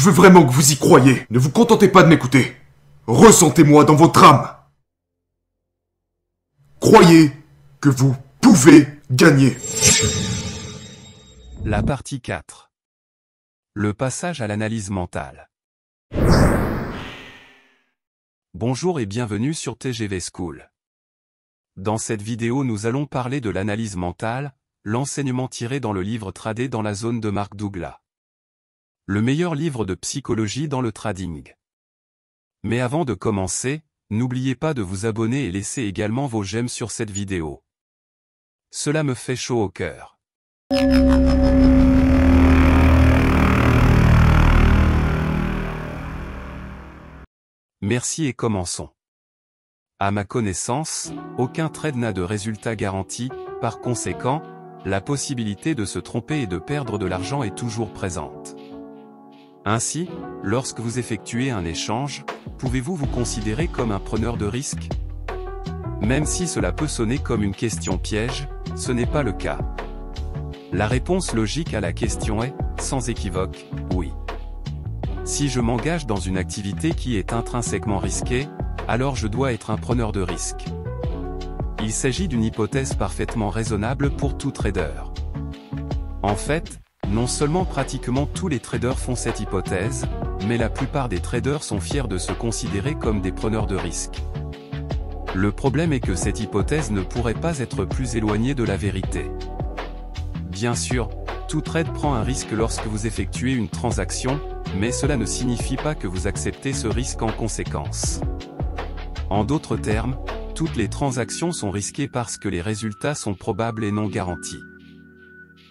veux vraiment que vous y croyiez. Ne vous contentez pas de m'écouter. Ressentez-moi dans votre âme. Croyez que vous pouvez gagner. La partie 4. Le passage à l'analyse mentale. Bonjour et bienvenue sur TGV School. Dans cette vidéo nous allons parler de l'analyse mentale, l'enseignement tiré dans le livre Trader dans la zone de Mark Douglas. Le meilleur livre de psychologie dans le trading. Mais avant de commencer, n'oubliez pas de vous abonner et laisser également vos j'aime sur cette vidéo. Cela me fait chaud au cœur. Merci et commençons. À ma connaissance, aucun trade n'a de résultat garanti, par conséquent, la possibilité de se tromper et de perdre de l'argent est toujours présente. Ainsi, lorsque vous effectuez un échange, pouvez-vous vous considérer comme un preneur de risque? Même si cela peut sonner comme une question piège, ce n'est pas le cas. La réponse logique à la question est, sans équivoque, oui. Si je m'engage dans une activité qui est intrinsèquement risquée, alors je dois être un preneur de risque. Il s'agit d'une hypothèse parfaitement raisonnable pour tout trader. En fait, non seulement pratiquement tous les traders font cette hypothèse, mais la plupart des traders sont fiers de se considérer comme des preneurs de risque. Le problème est que cette hypothèse ne pourrait pas être plus éloignée de la vérité. Bien sûr, tout trade prend un risque lorsque vous effectuez une transaction, mais cela ne signifie pas que vous acceptez ce risque en conséquence. En d'autres termes, toutes les transactions sont risquées parce que les résultats sont probables et non garantis.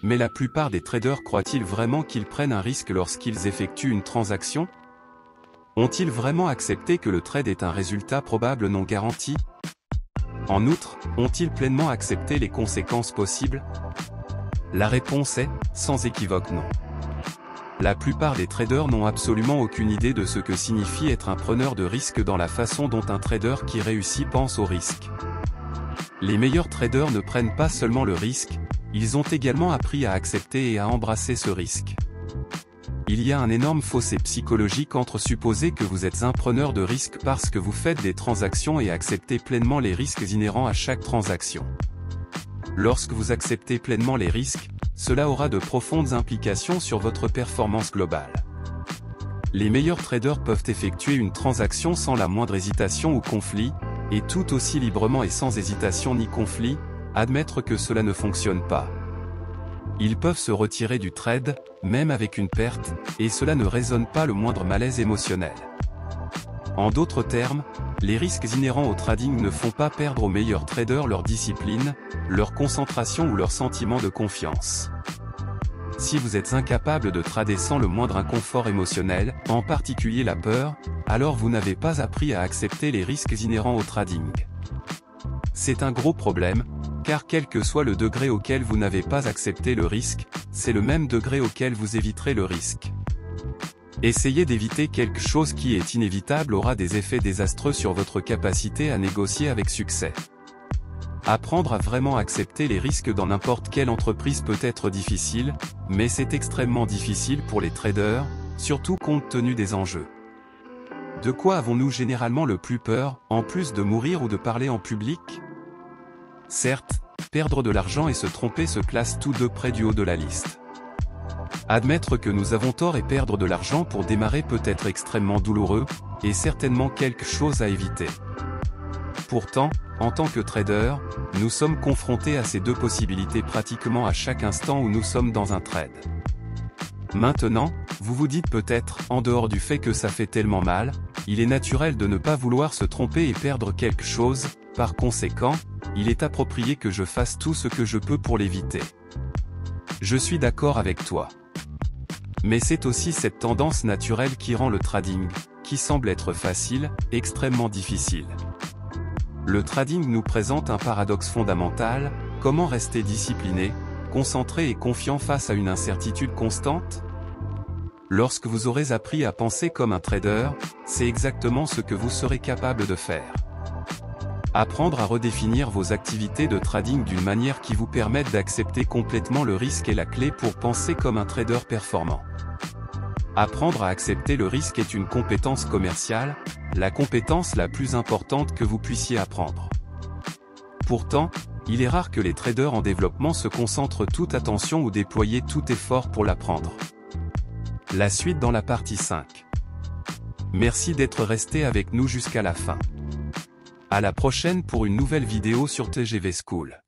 Mais la plupart des traders croient-ils vraiment qu'ils prennent un risque lorsqu'ils effectuent une transaction? Ont-ils vraiment accepté que le trade est un résultat probable non garanti? En outre, ont-ils pleinement accepté les conséquences possibles? La réponse est, sans équivoque non. La plupart des traders n'ont absolument aucune idée de ce que signifie être un preneur de risque dans la façon dont un trader qui réussit pense au risque. Les meilleurs traders ne prennent pas seulement le risque, ils ont également appris à accepter et à embrasser ce risque. Il y a un énorme fossé psychologique entre supposer que vous êtes un preneur de risque parce que vous faites des transactions et accepter pleinement les risques inhérents à chaque transaction. Lorsque vous acceptez pleinement les risques, cela aura de profondes implications sur votre performance globale. Les meilleurs traders peuvent effectuer une transaction sans la moindre hésitation ou conflit, et tout aussi librement et sans hésitation ni conflit, admettre que cela ne fonctionne pas. Ils peuvent se retirer du trade, même avec une perte, et cela ne résonne pas le moindre malaise émotionnel. En d'autres termes, les risques inhérents au trading ne font pas perdre aux meilleurs traders leur discipline, leur concentration ou leur sentiment de confiance. Si vous êtes incapable de trader sans le moindre inconfort émotionnel, en particulier la peur, alors vous n'avez pas appris à accepter les risques inhérents au trading. C'est un gros problème, car quel que soit le degré auquel vous n'avez pas accepté le risque, c'est le même degré auquel vous éviterez le risque. Essayer d'éviter quelque chose qui est inévitable aura des effets désastreux sur votre capacité à négocier avec succès. Apprendre à vraiment accepter les risques dans n'importe quelle entreprise peut être difficile, mais c'est extrêmement difficile pour les traders, surtout compte tenu des enjeux. De quoi avons-nous généralement le plus peur, en plus de mourir ou de parler en public? Certes, perdre de l'argent et se tromper se classent tous deux près du haut de la liste. Admettre que nous avons tort et perdre de l'argent pour démarrer peut être extrêmement douloureux, et certainement quelque chose à éviter. Pourtant, en tant que trader, nous sommes confrontés à ces deux possibilités pratiquement à chaque instant où nous sommes dans un trade. Maintenant, vous vous dites peut-être, en dehors du fait que ça fait tellement mal, il est naturel de ne pas vouloir se tromper et perdre quelque chose, par conséquent, il est approprié que je fasse tout ce que je peux pour l'éviter. Je suis d'accord avec toi. Mais c'est aussi cette tendance naturelle qui rend le trading, qui semble être facile, extrêmement difficile. Le trading nous présente un paradoxe fondamental: comment rester discipliné, concentré et confiant face à une incertitude constante? Lorsque vous aurez appris à penser comme un trader, c'est exactement ce que vous serez capable de faire. Apprendre à redéfinir vos activités de trading d'une manière qui vous permette d'accepter complètement le risque est la clé pour penser comme un trader performant. Apprendre à accepter le risque est une compétence commerciale, la compétence la plus importante que vous puissiez apprendre. Pourtant, il est rare que les traders en développement se concentrent toute attention ou déploient tout effort pour l'apprendre. La suite dans la partie 5. Merci d'être resté avec nous jusqu'à la fin. À la prochaine pour une nouvelle vidéo sur TGV School.